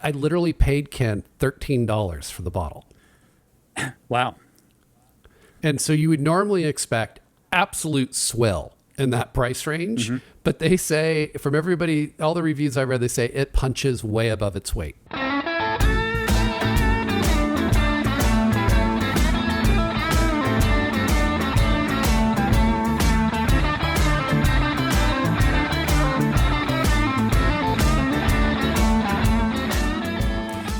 I literally paid Ken $13 for the bottle. Wow. And so you would normally expect absolute swill in that price range. But they say, from everybody, all the reviews I read, they say it punches way above its weight.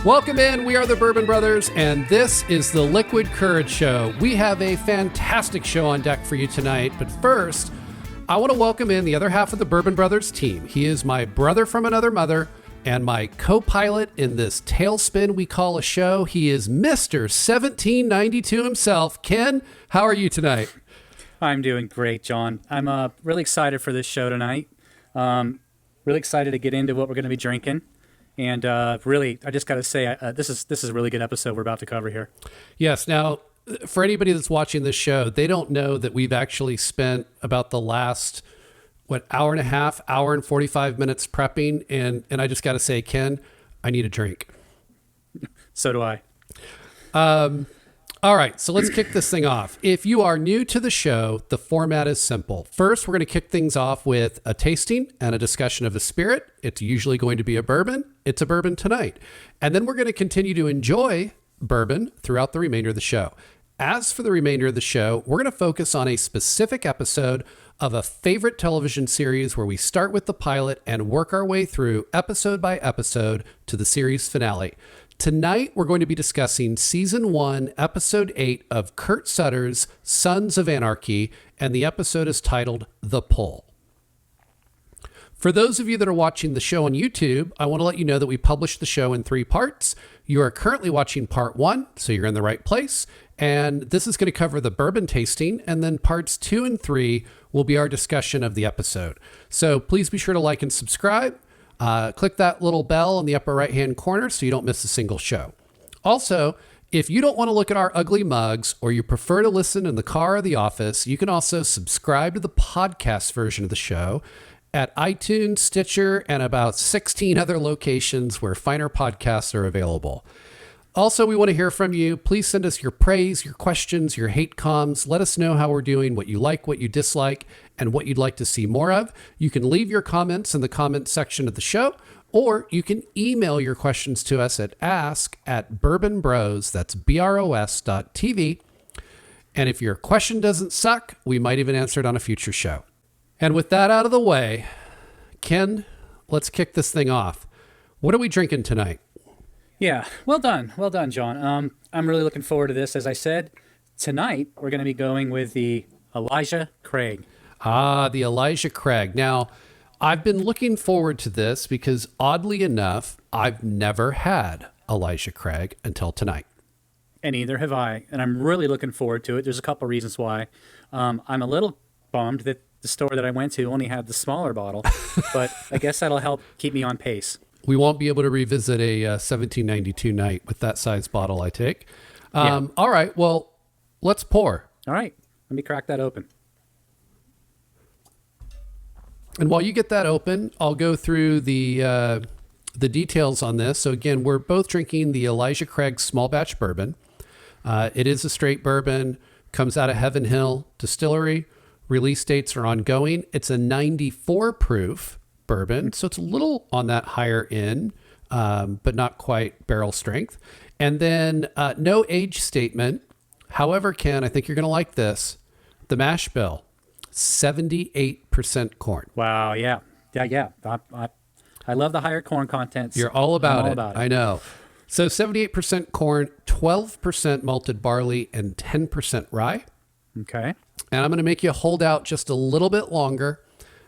Welcome in. We are the Bourbon Brothers, and this is the Liquid Courage Show. We have a fantastic show on deck for you tonight, but first, I want to welcome in the other half of the Bourbon Brothers team. He is my brother from another mother and my co-pilot in this tailspin we call a show. He is Mr. 1792 himself. Ken, how are you tonight? I'm doing great, John. I'm really excited for this show tonight. Really excited to get into what we're going to be drinking. And really, I just got to say, this is a really good episode we're about to cover here. Yes. Now, for anybody that's watching this show, they don't know that we've actually spent about the last, hour and a half, hour and 45 minutes prepping. And I just got to say, Ken, I need a drink. So do I. All right, so let's kick this thing off. If you are new to the show, the format is simple. First, we're going to kick things off with a tasting and a discussion of a spirit. It's usually going to be a bourbon. It's a bourbon tonight. And then we're going to continue to enjoy bourbon throughout the remainder of the show. As for the remainder of the show, we're going to focus on a specific episode of a favorite television series where we start with the pilot and work our way through episode by episode to the series finale. Tonight, we're going to be discussing Season 1, Episode 8 of Kurt Sutter's Sons of Anarchy, and the episode is titled The Pull. For those of you that are watching the show on YouTube, I want to let you know that we published the show in 3 parts. You are currently watching Part 1, so you're in the right place. And this is going to cover the bourbon tasting, and then Parts 2 and 3 will be our discussion of the episode. So please be sure to like and subscribe. Click that little bell in the upper right-hand corner so you don't miss a single show. Also, if you don't want to look at our ugly mugs or you prefer to listen in the car or the office, you can also subscribe to the podcast version of the show at iTunes, Stitcher, and about 16 other locations where finer podcasts are available. Also, we want to hear from you. Please send us your praise, your questions, your hate comms. Let us know how we're doing, what you like, what you dislike, and what you'd like to see more of. You can leave your comments in the comments section of the show, or you can email your questions to us at ask@bourbonbros, that's BROS.TV. And if your question doesn't suck, we might even answer it on a future show. And with that out of the way, Ken, let's kick this thing off. What are we drinking tonight? Yeah, well done, John. I'm really looking forward to this. As I said, tonight we're going to be going with the Elijah Craig. The Elijah Craig. Now, I've been looking forward to this because, oddly enough, I've never had Elijah Craig until tonight. And neither have I. And I'm really looking forward to it. There's a couple reasons why. I'm a little bummed that the store that I went to only had the smaller bottle, but I guess that'll help keep me on pace. We won't be able to revisit a 1792 night with that size bottle, I take. Yeah. All right, well, let's pour. All right, let me crack that open. And while you get that open, I'll go through the details on this. So again, we're both drinking the Elijah Craig small batch bourbon. It is a straight bourbon, comes out of Heaven Hill Distillery. Release dates are ongoing. It's a 94 proof bourbon, so it's a little on that higher end, but not quite barrel strength. And then no age statement. However, Ken, I think you're going to like this. The mash bill, 78% corn. Wow, yeah. I love the higher corn contents. You're all about it. I know. So 78% corn, 12% malted barley, and 10% rye. Okay. And I'm going to make you hold out just a little bit longer.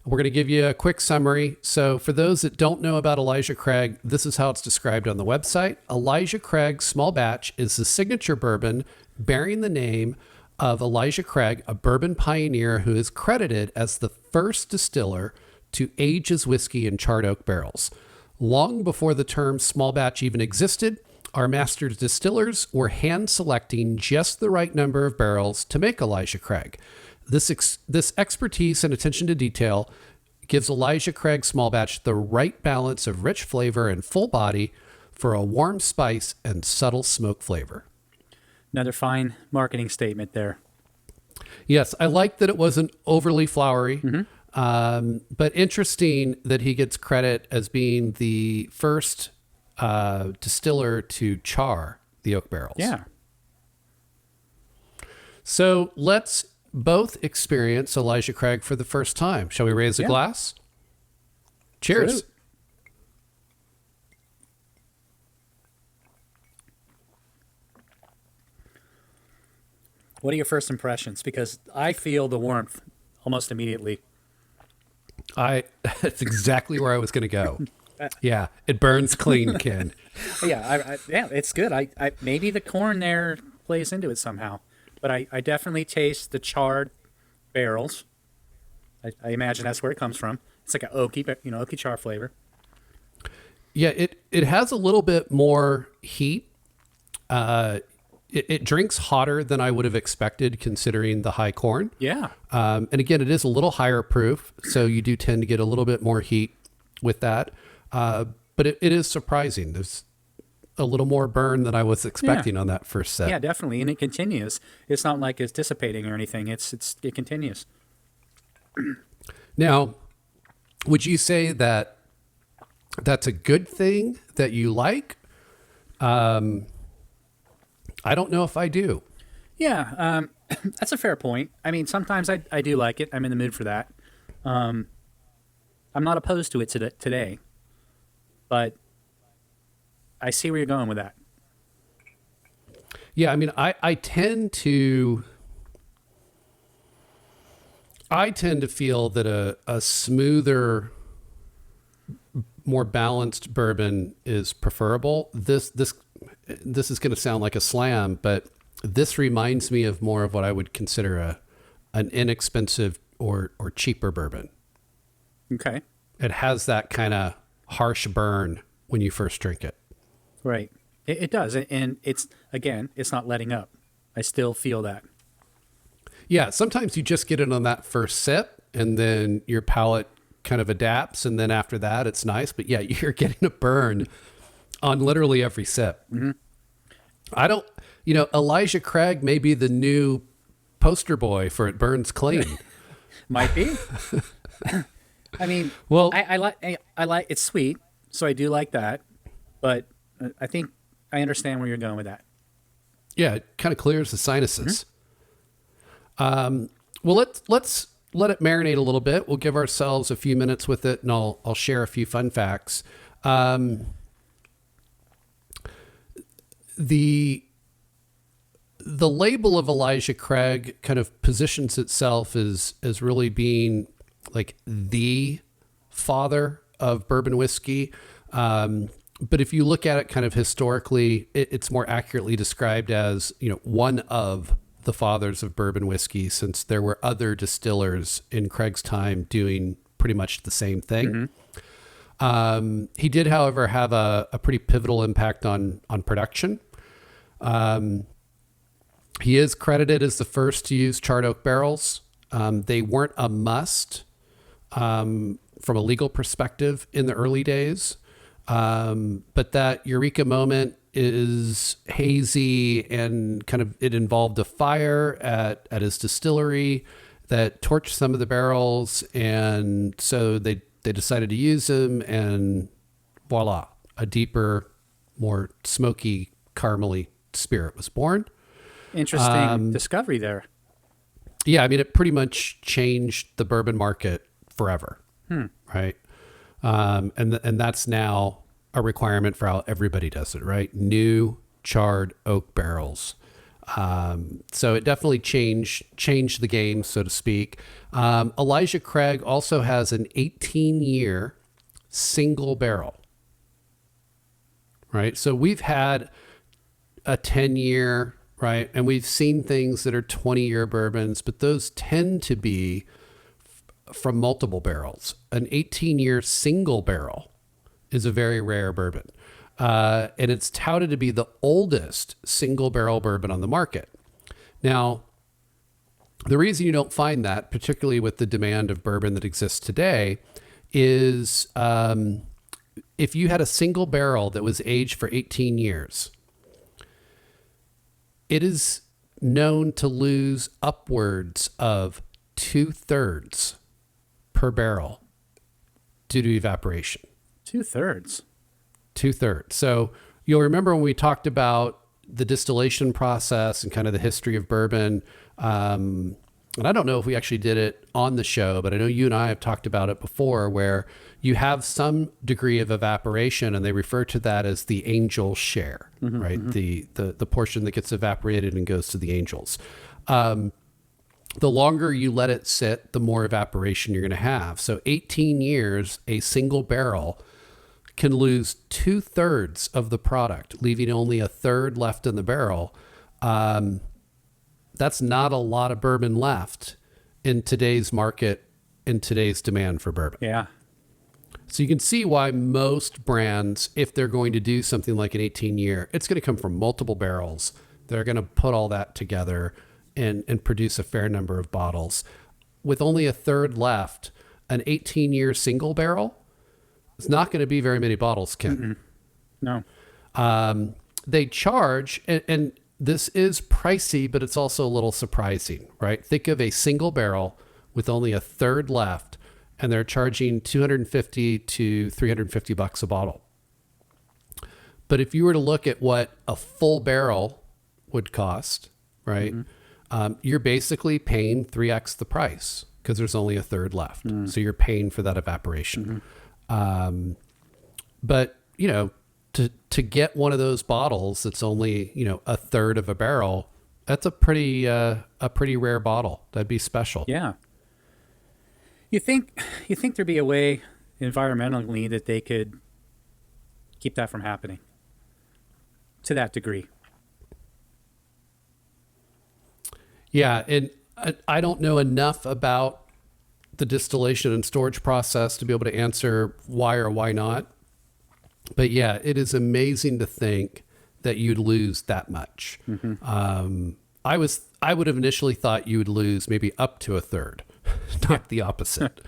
We're going to give you a quick summary. So for those that don't know about Elijah Craig, this is how it's described on the website. Elijah Craig Small Batch is the signature bourbon bearing the name of Elijah Craig, a bourbon pioneer who is credited as the first distiller to age his whiskey in charred oak barrels. Long before the term small batch even existed, our master distillers were hand selecting just the right number of barrels to make Elijah Craig. This expertise and attention to detail gives Elijah Craig Small Batch the right balance of rich flavor and full body for a warm spice and subtle smoke flavor. Another fine marketing statement there. Yes, I like that it wasn't overly flowery, but interesting that he gets credit as being the first distiller to char the oak barrels. Yeah. So let's both experience Elijah Craig for the first time. Shall we raise a glass? Cheers. Salute. What are your first impressions? Because I feel the warmth almost immediately. That's exactly where I was going to go. Yeah, it burns clean, Ken. Yeah, it's good. I maybe the corn there plays into it somehow, but I definitely taste the charred barrels. I imagine that's where it comes from. It's like an oaky char flavor. Yeah, it has a little bit more heat. It drinks hotter than I would have expected considering the high corn. Yeah. And again, it is a little higher proof, so you do tend to get a little bit more heat with that. But it is surprising. There's a little more burn than I was expecting on that first sip. Yeah, definitely, and it continues. It's not like it's dissipating or anything. It continues. Now, would you say that that's a good thing that you like? I don't know if I do. Yeah, that's a fair point. I mean, sometimes I do like it. I'm in the mood for that. I'm not opposed to it today, but I see where you're going with that. Yeah, I mean, I tend to feel that a smoother, more balanced bourbon is preferable. This is going to sound like a slam, but this reminds me of more of what I would consider an inexpensive or cheaper bourbon. Okay. It has that kind of harsh burn when you first drink it. Right. It does, and it's not letting up. I still feel that. Yeah, sometimes you just get it on that first sip, and then your palate kind of adapts, and then after that, it's nice. But yeah, you're getting a burn on literally every sip. Mm-hmm. Elijah Craig may be the new poster boy for It Burns Clean. Might be. I mean, well, I like it's sweet, so I do like that, but I think I understand where you're going with that. Yeah, it kind of clears the sinuses. Mm-hmm. Well, let's let it marinate a little bit. We'll give ourselves a few minutes with it, and I'll share a few fun facts. The label of Elijah Craig kind of positions itself as really being like the father of bourbon whiskey. But if you look at it kind of historically, it's more accurately described as, one of the fathers of bourbon whiskey, since there were other distillers in Craig's time doing pretty much the same thing. Mm-hmm. He did, however, have a pretty pivotal impact on production. He is credited as the first to use charred oak barrels. They weren't a must from a legal perspective in the early days. But that eureka moment is hazy, and kind of it involved a fire at his distillery that torched some of the barrels. And so they decided to use them, and voila, a deeper, more smoky, caramely spirit was born. Interesting discovery there. Yeah, I mean, it pretty much changed the bourbon market forever, right? And that's now a requirement for how everybody does it, right? New charred oak barrels. So it definitely changed the game, so to speak. Elijah Craig also has an 18-year single barrel, right? So we've had a 10-year, right? And we've seen things that are 20-year bourbons, but those tend to be from multiple barrels. An 18-year single barrel is a very rare bourbon. And it's touted to be the oldest single barrel bourbon on the market. Now, the reason you don't find that, particularly with the demand of bourbon that exists today, is if you had a single barrel that was aged for 18 years, it is known to lose upwards of 2/3 per barrel due to evaporation. 2/3. 2/3. So you'll remember when we talked about the distillation process and kind of the history of bourbon. And I don't know if we actually did it on the show, but I know you and I have talked about it before, where you have some degree of evaporation, and they refer to that as the angel share, right? The portion that gets evaporated and goes to the angels. The longer you let it sit, the more evaporation you're going to have. So 18 years, a single barrel can lose 2/3 of the product, leaving only 1/3 left in the barrel. That's not a lot of bourbon left in today's market, in today's demand for bourbon. Yeah. So you can see why most brands, if they're going to do something like an 18-year, it's going to come from multiple barrels. They're going to put all that together and produce a fair number of bottles. With only 1/3 left, an 18-year single barrel is not going to be very many bottles, Ken. No. They charge, and this is pricey, but it's also a little surprising, right? Think of a single barrel with only 1/3 left, and they're charging $250 to $350 a bottle. But if you were to look at what a full barrel would cost, right, you're basically paying 3x the price because there's only 1/3 left. So you're paying for that evaporation. But, you know, to get one of those bottles that's only, you know, 1/3 of a barrel, that's a pretty rare bottle. That'd be special. Yeah. You think there'd be a way environmentally that they could keep that from happening to that degree? Yeah, and I don't know enough about the distillation and storage process to be able to answer why or why not. But yeah, it is amazing to think that you'd lose that much. I would have initially thought you would lose maybe up to 1/3, not the opposite.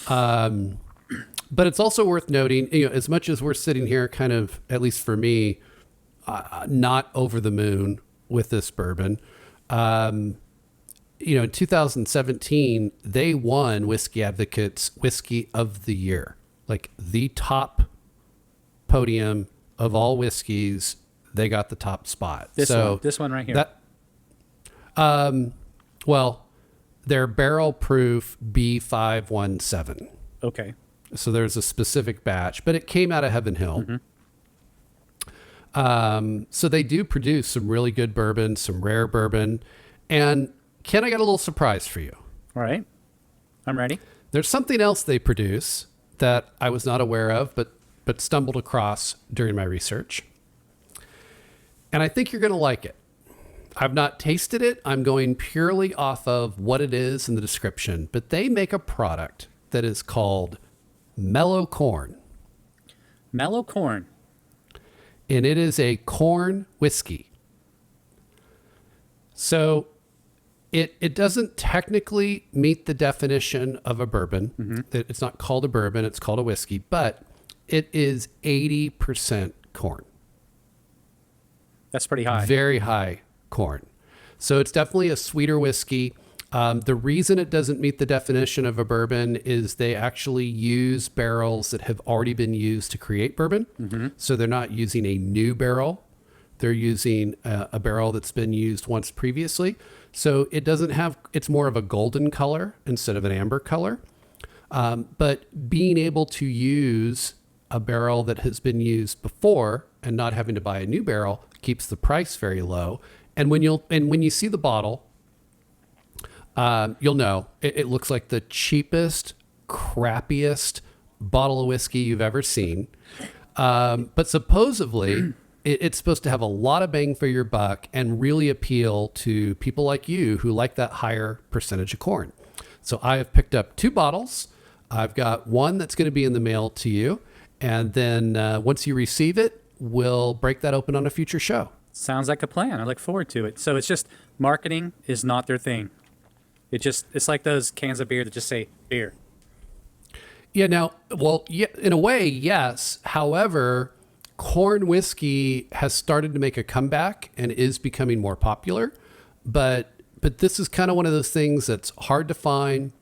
But it's also worth noting, you know, as much as we're sitting here kind of, at least for me, not over the moon with this bourbon, you know, in 2017, they won Whiskey Advocate's Whiskey of the Year, like the top podium of all whiskeys. They got the top spot. This one right here. Well, they're barrel proof B517. Okay. So there's a specific batch, but it came out of Heaven Hill. So they do produce some really good bourbon, some rare bourbon. And Ken, I got a little surprise for you. All right. I'm ready. There's something else they produce that I was not aware of, but stumbled across during my research. And I think you're going to like it. I've not tasted it. I'm going purely off of what it is in the description, but they make a product that is called Mellow Corn. Mellow Corn. And it is a corn whiskey. So it doesn't technically meet the definition of a bourbon. It's not called a bourbon, it's called a whiskey, but it is 80% corn. That's pretty high. Very high corn. So it's definitely a sweeter whiskey. The reason it doesn't meet the definition of a bourbon is they actually use barrels that have already been used to create bourbon. So they're not using a new barrel. They're using a barrel that's been used once previously. So it doesn't have, it's more of a golden color instead of an amber color. But being able to use a barrel that has been used before and not having to buy a new barrel keeps the price very low. And when you see the bottle, you'll know it looks like the cheapest, crappiest bottle of whiskey you've ever seen. But supposedly it's supposed to have a lot of bang for your buck and really appeal to people like you who like that higher percentage of corn. So I have picked up 2 bottles. I've got one that's going to be in the mail to you. And then once you receive it, we'll break that open on a future show. Sounds like a plan. I look forward to it. So it's just marketing is not their thing. It's like those cans of beer that just say beer. Yeah, now, well, yeah, in a way, yes. However, corn whiskey has started to make a comeback and is becoming more popular. But this is kind of one of those things that's hard to find,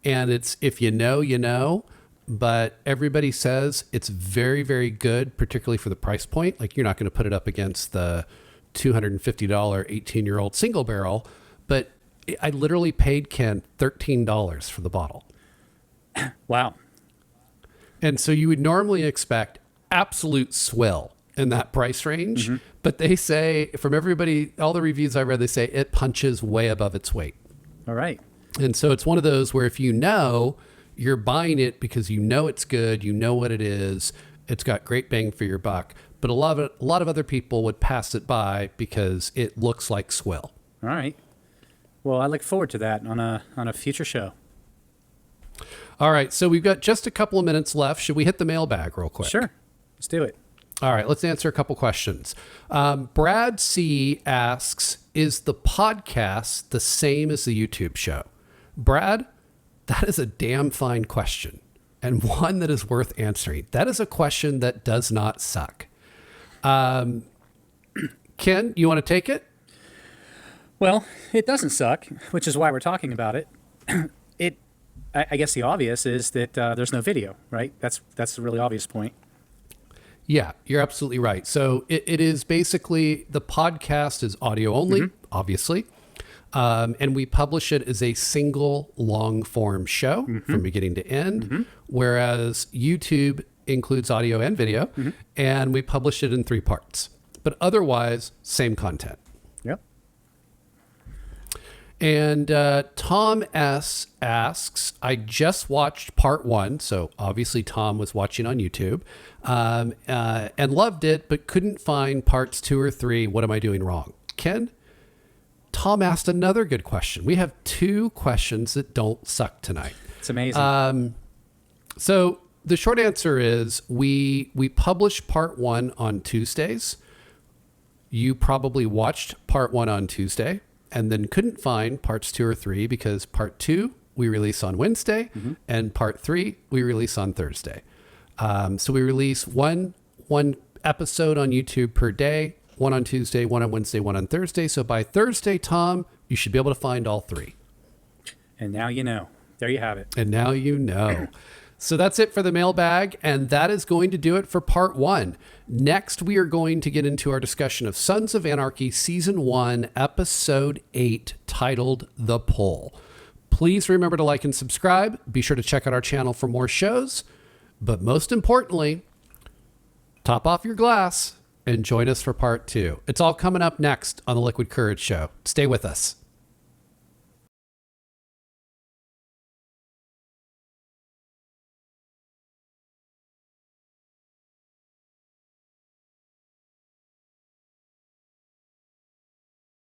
and it's if you know, you know. But everybody says it's very, very good, particularly for the price point. Like you're not going to put it up against the $250 18-year-old single barrel, but I literally paid Ken $13 for the bottle. Wow. And so you would normally expect absolute swill in that price range. Mm-hmm. But they say, from everybody, all the reviews I read, they say it punches way above its weight. All right. And so it's one of those where if you know, you're buying it because you know it's good, you know what it is, it's got great bang for your buck. But a lot of other people would pass it by because it looks like swill. All right. Well, I look forward to that on a future show. All right, so we've got just a couple of minutes left. Should we hit the mailbag real quick? Sure. Let's do it. All right, let's answer a couple questions. Brad C. asks, is the podcast the same as the YouTube show? Brad, that is a damn fine question and one that is worth answering. That is a question that does not suck. Ken, you want to take it? Well, it doesn't suck, which is why we're talking about it. I guess the obvious is that there's no video, right? That's the really obvious point. Yeah, you're absolutely right. So it is basically the podcast is audio only, mm-hmm. obviously. And we publish it as a single long form show mm-hmm. from beginning to end, mm-hmm. whereas YouTube includes audio and video, mm-hmm. and we publish it in 3 parts. But otherwise, same content. Yep. And Tom S. asks, I just watched part 1. So obviously Tom was watching on YouTube and loved it, but couldn't find parts 2 or 3. What am I doing wrong? Ken, Tom asked another good question. We have 2 questions that don't suck tonight. It's amazing. So the short answer is we publish part 1 on Tuesdays. You probably watched part 1 on Tuesday and then couldn't find parts 2 or 3 because part 2 we release on Wednesday mm-hmm. and part 3 we release on Thursday. So we release one episode on YouTube per day, 1 on Tuesday, 1 on Wednesday, 1 on Thursday. So by Thursday, Tom, you should be able to find all 3. And now you know. There you have it. And now you know. So that's it for the mailbag, and that is going to do it for part 1. Next, we are going to get into our discussion of Sons of Anarchy Season 1, Episode 8, titled The Pull. Please remember to like and subscribe. Be sure to check out our channel for more shows. But most importantly, top off your glass and join us for part 2. It's all coming up next on the Liquid Courage Show. Stay with us.